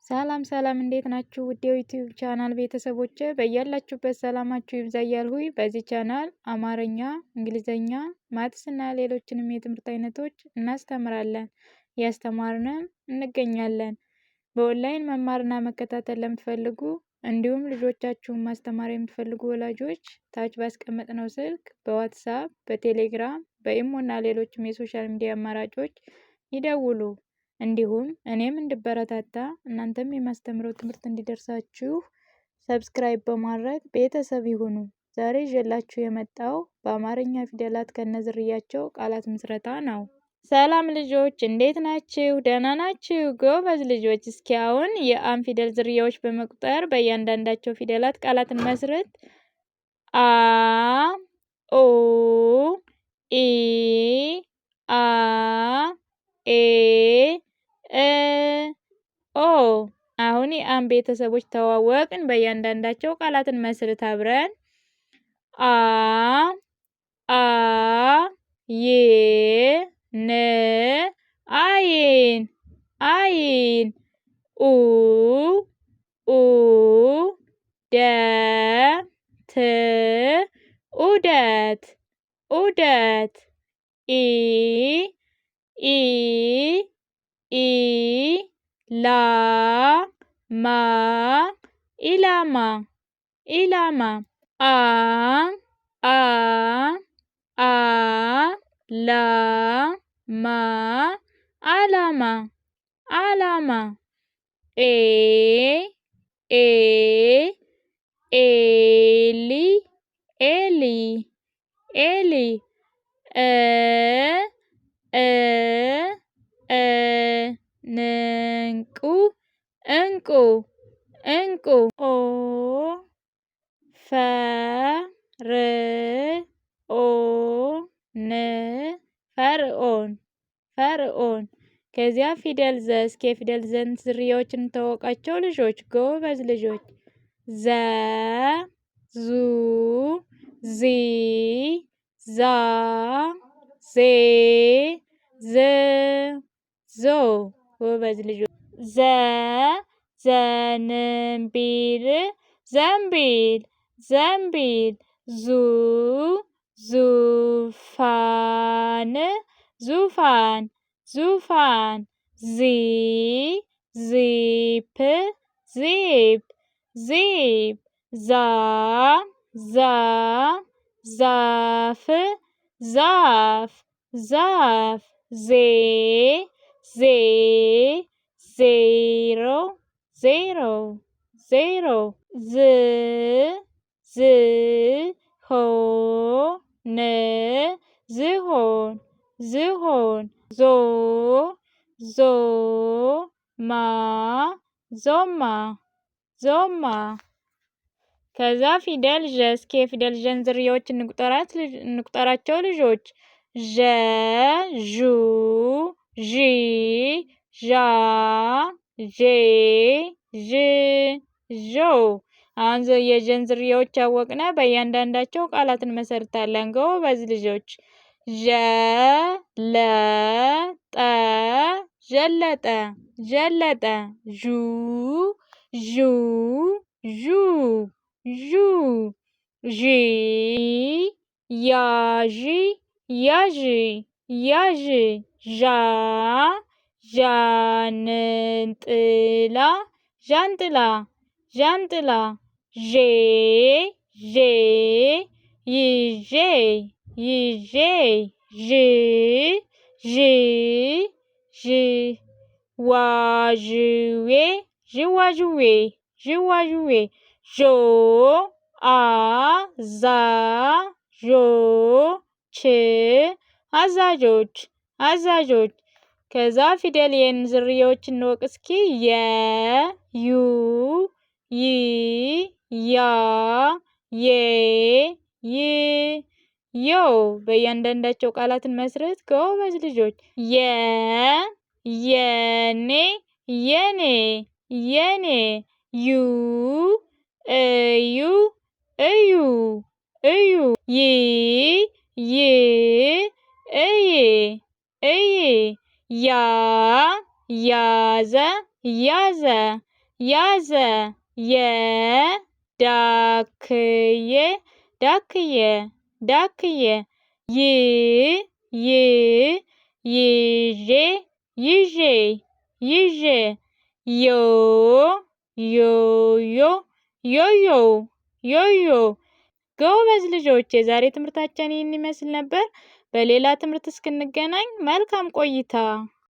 ሰላም ሰላም እንዴት ናችሁ? ውድ የዩቲዩብ ቻናል ቤተሰቦች በያላችሁበት ሰላማችሁ ይብዛ እያልኩኝ በዚህ ቻናል አማርኛ፣ እንግሊዘኛ፣ ማትስ እና ሌሎችንም የትምህርት አይነቶች እናስተምራለን እያስተማርንም እንገኛለን። በኦንላይን መማርና መከታተል ለምትፈልጉ እንዲሁም ልጆቻችሁን ማስተማር የምትፈልጉ ወላጆች ታች ባስቀመጥነው ስልክ በዋትሳፕ፣ በቴሌግራም፣ በኢሞ እና ሌሎችም የሶሻል ሚዲያ አማራጮች ይደውሉ። እንዲሁም እኔም እንድበረታታ እናንተም የማስተምረው ትምህርት እንዲደርሳችሁ ሰብስክራይብ በማድረግ ቤተሰብ ይሁኑ። ዛሬ ይዤላችሁ የመጣው በአማርኛ ፊደላት ከነዝርያቸው ቃላት ምስረታ ነው። ሰላም ልጆች እንዴት ናችሁ? ደህና ናችሁ? ጎበዝ ልጆች። እስኪ አሁን የአም ፊደል ዝርያዎች በመቁጠር በእያንዳንዳቸው ፊደላት ቃላትን መስርት። አ፣ ኦ፣ ኢ፣ አ፣ ኤ፣ ኦ። አሁን የአም ቤተሰቦች ተዋወቅን። በእያንዳንዳቸው ቃላትን መስርት አብረን። አ፣ ይ፣ ን፣ አይን፣ አይን። ኡ፣ ደ፣ ት፣ ኡደት፣ ኡደት። ኢ፣ ላ፣ ማ፣ ኢላማ፣ ኢላማ። አ፣ ላ፣ ማ፣ አላማ፣ አላማ። ኤ፣ ኤሊ፣ ኤሊ፣ ኤሊ። እንቁ፣ እንቁ፣ እንቁ። ኦ፣ ፈርዖን፣ ፈርዖን። ከዚያ ፊደል ዘ። እስኪ የፊደል ዘን ዝርያዎችን እንተዋወቃቸው ልጆች፣ ጎበዝ ልጆች። ዘ፣ ዙ፣ ዚ፣ ዛ፣ ዜ፣ ዝ፣ ዞ። ጎበዝ ልጆች። ዘ፣ ዘንቢል፣ ዘንቢል፣ ዘንቢል። ዙ፣ ዙፋን፣ ዙፋን፣ ዙፋን። ዚ፣ ዚፕ፣ ዚፕ፣ ዚፕ። ዛ፣ ዛፍ፣ ዛፍ፣ ዛፍ። ዜ፣ ዜሮ፣ ዜሮ፣ ዜሮ። ዝ፣ ዝሆን፣ ዝሆን። ዞ፣ ዞማ፣ ዞማ፣ ዞማ። ከዛ ፊደል ዠ። እስኪ የፊደል ዠን ዝርያዎች እንቁጠራቸው ልጆች። ዠ፣ ዡ፣ ዢ፣ ዣ፣ ዤ፣ ዥ፣ ዦ። አሁን የዠን ዝርያዎች አወቅነ። በእያንዳንዳቸው ቃላትን መሰርታለን። ጎበዝ ልጆች። ዠለጠ፣ ዠለጠ፣ ዠለጠ። ዡ፣ ዡ፣ ዡ። ዢ፣ ያዥ፣ ያዥ፣ ያዥ። ዣ፣ ዣንጥላ፣ ዣንጥላ፣ ዣንጥላ። ዤ፣ ይዤ፣ ይዤ። ዥ፣ ዋዥዌ፣ ዥዋዥዌ፣ ዥዋዥዌ። ዦ፣ አዛዦች፣ አዛዦች፣ አዛዦች። ከዛ ፊደል የን ዝርያዎች እንወቅ እስኪ። የ፣ ዩ፣ ይ፣ ያ፣ ዬ፣ ይ፣ ዮ። በእያንዳንዳቸው ቃላትን መስርት ጎበዝ ልጆች። የ፣ የኔ፣ የኔ፣ የኔ። ዩ፣ እዩ፣ እዩ፣ እዩ። ይ፣ እይ፣ እይ። ያ፣ ያዘ፣ ያዘ። ያዘ የ ዳክዬ ዳክዬ ዳክዬ ይ ይዤ ይዤ ይዤ ዮ ዮዮ ዮዮ ዮዮ። ጎበዝ ልጆች የዛሬ ትምህርታችን ይህን ይመስል ነበር። በሌላ ትምህርት እስክንገናኝ መልካም ቆይታ